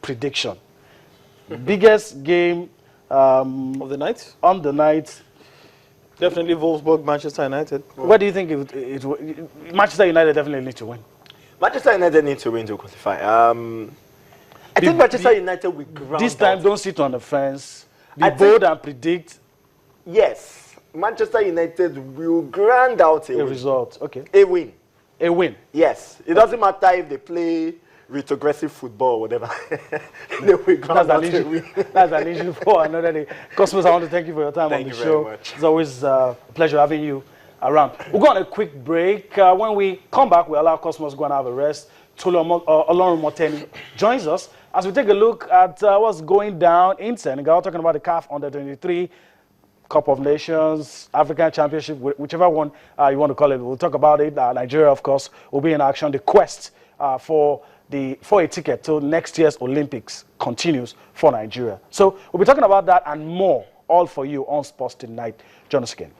prediction. Biggest game of the night? On the night. Definitely Wolfsburg, Manchester United. What do you think Manchester United definitely need to win? Manchester United need to win to qualify. I think Manchester United will ground this time, out. don't sit on the fence. Be bold and predict. Yes, Manchester United will ground out a result. Okay. A win. A win. Yes. It doesn't matter if they play retrogressive football or whatever. They will ground out a win. That's an issue for another day. Cosmos, I want to thank you for your time on the show. Thank you very much. It's always a pleasure having you around. We'll go on a quick break. When we come back, we allow Cosmos to go and have a rest. Olorun Moteni joins us as we take a look at what's going down in Senegal, talking about the CAF Under-23 Cup of Nations, African Championship, whichever one you want to call it. We'll talk about it. Nigeria, of course, will be in action. The quest for a ticket to next year's Olympics continues for Nigeria. So we'll be talking about that and more, all for you on Sports Tonight. Join us again.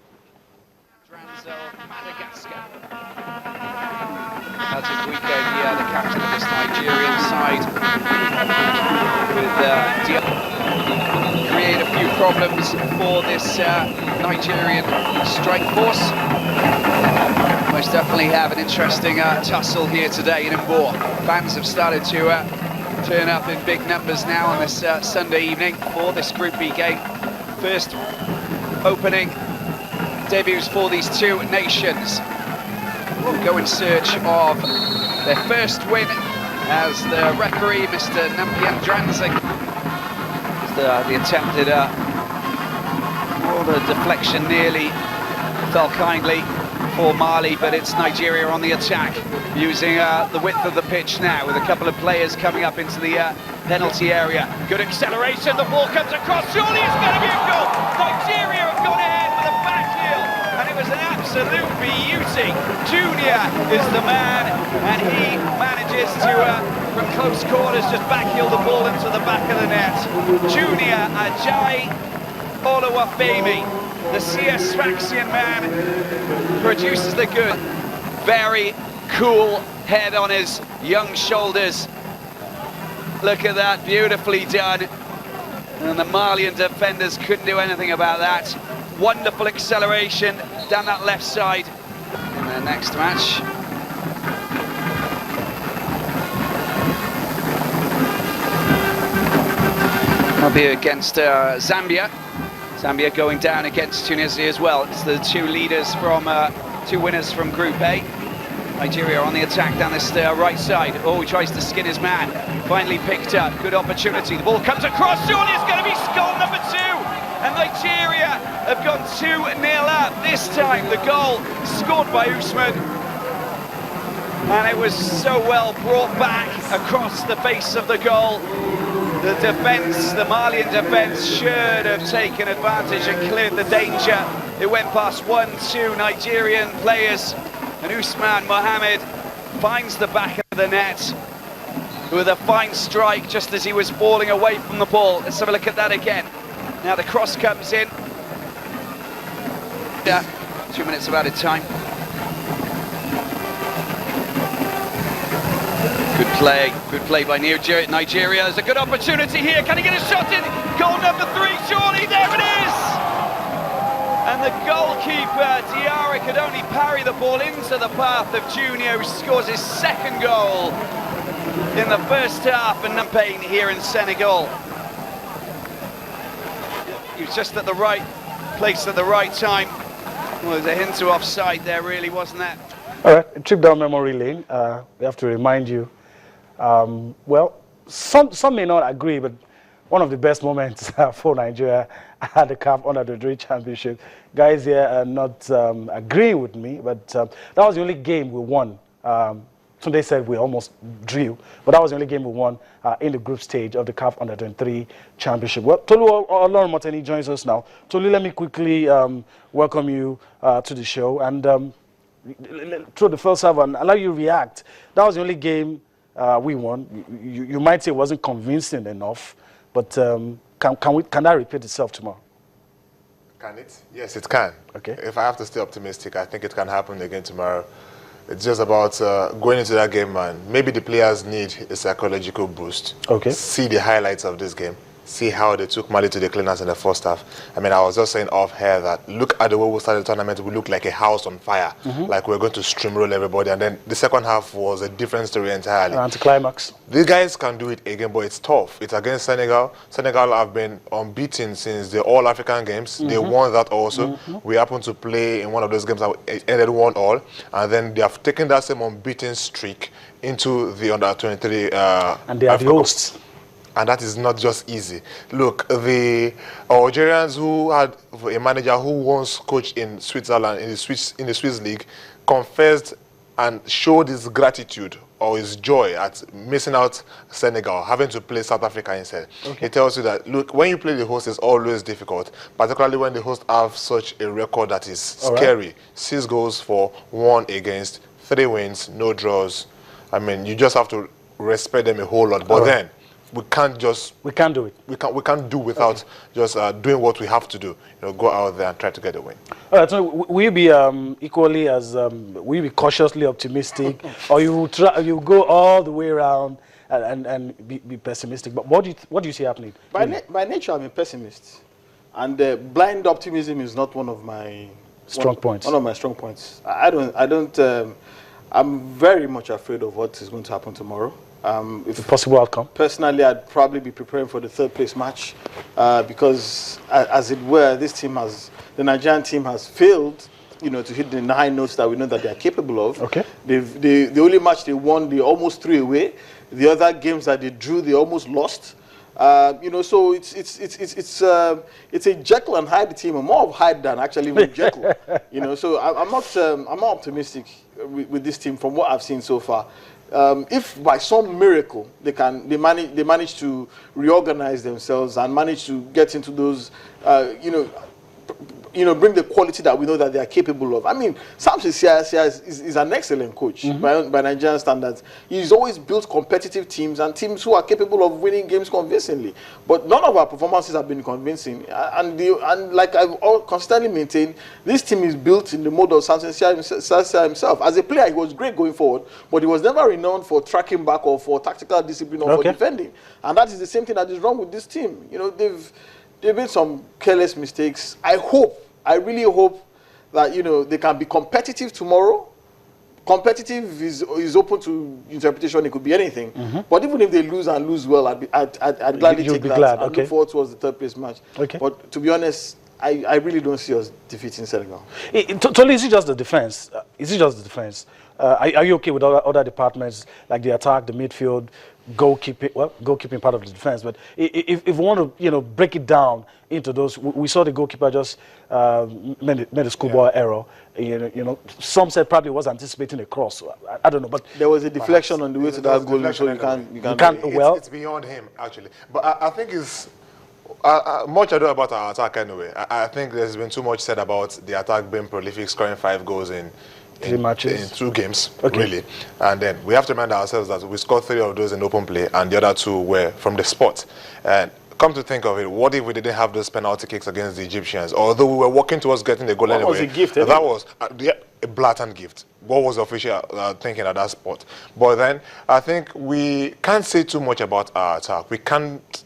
That's a weekend here, the captain of this Nigerian side, with create a few problems for this Nigerian strike force. Most definitely have an interesting tussle here today in Mbour. Fans have started to turn up in big numbers now on this Sunday evening for this Group B game. First opening debuts for these two nations. We'll go in search of their first win as the referee, Mr. Nampian Dranzing, the attempted the deflection nearly fell kindly for Mali, but it's Nigeria on the attack, using the width of the pitch now, with a couple of players coming up into the penalty area. Good acceleration, the ball comes across, surely it's going to be a goal! Nigeria have gone ahead with a back heel, and it was an absolute beauty. Junior is the man, and he manages to, from close quarters, just backheel the ball into the back of the net. Junior Ajayi Oluwafemi, the CS Sfaxian man, produces the good. Very cool head on his young shoulders. Look at that, beautifully done. And the Malian defenders couldn't do anything about that. Wonderful acceleration down that left side in the next match. I'll be against Zambia. Zambia going down against Tunisia as well. It's the two leaders from, two winners from Group A. Nigeria on the attack down this right side. Oh, he tries to skin his man. Finally picked up. Good opportunity. The ball comes across. Surely it's going to be goal number 2. And Nigeria have gone 2-0 up. This time the goal scored by Usman. And it was so well brought back across the face of the goal. The defence, the Malian defence, should have taken advantage and cleared the danger. It went past 1-2 Nigerian players, and Usman Mohammed finds the back of the net with a fine strike just as he was falling away from the ball. Let's have a look at that again. Now the cross comes in. 2 minutes of added time. Good play by Nigeria. There's a good opportunity here. Can he get a shot in? Goal number 3, surely, there it is! And the goalkeeper, Diarra, could only parry the ball into the path of Junior, who scores his second goal in the first half, and Nampain here in Senegal. He was just at the right place at the right time. Well, there's a hint to offside there, really, wasn't there? All right, a trip down memory lane. We have to remind you. Well, some may not agree, but one of the best moments for Nigeria at the CAF Under-23 Championship. Guys here are not agreeing with me, but that was the only game we won. Tunde said we almost drew, but that was the only game we won in the group stage of the CAF Under-23 Championship. Well, Tolu Olorun Moteni joins us now. Tolu, let me quickly welcome you to the show, and through the first half and allow you to react. That was the only game we won. You might say it wasn't convincing enough, but can that repeat itself tomorrow? Can it? Yes, it can. Okay. If I have to stay optimistic, I think it can happen again tomorrow. It's just about going into that game, man. Maybe the players need a psychological boost. Okay. See the highlights of this game. See how they took Mali to the cleaners in the first half. I mean, I was just saying off here that look at the way we started the tournament. We looked like a house on fire, like we were going to steamroll everybody. And then the second half was a different story entirely. Anticlimax. These guys can do it again, but it's tough. It's against Senegal. Senegal have been unbeaten since the All-African Games. They won that also. We happened to play in one of those games that ended 1-1. And then they have taken that same unbeaten streak into the Under-23 And they are the hosts. And that is not just easy. Look, the Algerians who had a manager who once coached in Switzerland, in the Swiss league, confessed and showed his gratitude or his joy at missing out Senegal, having to play South Africa instead. He tells you that, look, when you play the host, it's always difficult, particularly when the host have such a record that is scary. 6 goals for 1 against, 3 wins, no draws. I mean, you just have to respect them a whole lot. But then, we can't do it. We can't do without just doing what we have to do. Go out there and try to get a win. All right. So will you be equally as will you be cautiously optimistic, or you go all the way around and be pessimistic? But what do you see happening? By nature, I'm a pessimist, and blind optimism is not one of my strong points. One of my strong points. I don't. I'm very much afraid of what is going to happen tomorrow. If the possible outcome? Personally, I'd probably be preparing for the 3rd place match because, as it were, the Nigerian team has failed, to hit the high notes that we know that they are capable of. Okay. The only match they won, they almost threw away. The other games that they drew, they almost lost. So it's a Jekyll and Hyde team, more of Hyde than actually even Jekyll. So I'm not optimistic with this team from what I've seen so far. If by some miracle they manage to reorganize themselves and manage to get into those, bring the quality that we know that they are capable of. I mean, Samson is an excellent coach by Nigerian standards. He's always built competitive teams and teams who are capable of winning games convincingly. But none of our performances have been convincing. And like I've constantly maintained, this team is built in the mode of Samson himself. As a player, he was great going forward, but he was never renowned for tracking back or for tactical discipline or for defending. And that is the same thing that is wrong with this team. They've made some careless mistakes. I really hope that they can be competitive tomorrow. Competitive is open to interpretation. It could be anything. But even if they lose and lose well, I'd gladly take that and look forward towards the 3rd place match. But to be honest, I really don't see us defeating Senegal. Totally, is it just the defense? Are you okay with other departments like the attack, the midfield, goalkeeping part of the defense? But if we want to, break it down into those, we saw the goalkeeper just made a schoolboy error. Some said probably was anticipating a cross. I don't know, but there was a deflection on the way to that goal, so you can't. It's beyond him actually. But I think it's. Much ado about our attack anyway. I think there's been too much said about the attack being prolific, scoring 5 goals in 2 games, really. And then we have to remind ourselves that we scored 3 of those in open play, and the other 2 were from the spot. And come to think of it, what if we didn't have those penalty kicks against the Egyptians? Although we were working towards getting the goal anyway. Was a gift, that was a blatant gift. What was the official thinking at that spot? But then I think we can't say too much about our attack. We can't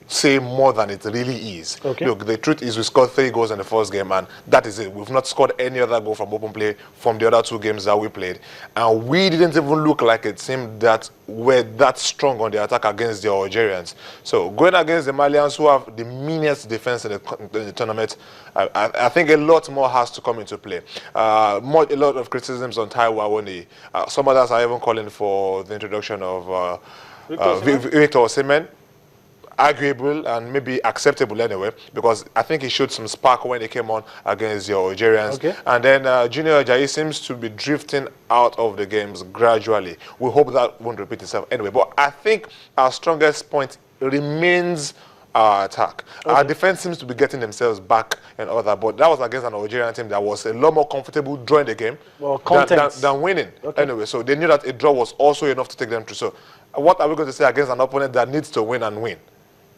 say more than it really is. Look, the truth is we scored 3 goals in the first game, and that is it. We've not scored any other goal from open play from the other 2 games that we played. And we didn't even look like a team that were that strong on the attack against the Algerians. So going against the Malians, who have the meanest defense in the tournament, I think a lot more has to come into play. A lot of criticisms on Taiwo Awoniyi. Some others are even calling for the introduction of Victor Osimhen. Arguable and maybe acceptable anyway, because I think he showed some spark when he came on against the Algerians. And then Junior Ajayi seems to be drifting out of the games gradually. We hope that won't repeat itself anyway. But I think our strongest point remains our attack. Our defense seems to be getting themselves back and all that, but that was against an Algerian team that was a lot more comfortable drawing the game than winning. Anyway, so they knew that a draw was also enough to take them through. So what are we going to say against an opponent that needs to win and win?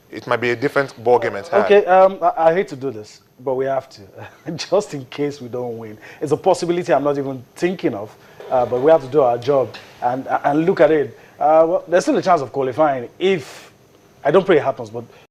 It might be a different ball game entirely. I hate to do this, but we have to, just in case we don't win. It's a possibility I'm not even thinking of. but we have to do our job and look at it. Well, there's still a chance of qualifying if, I don't pray it happens, but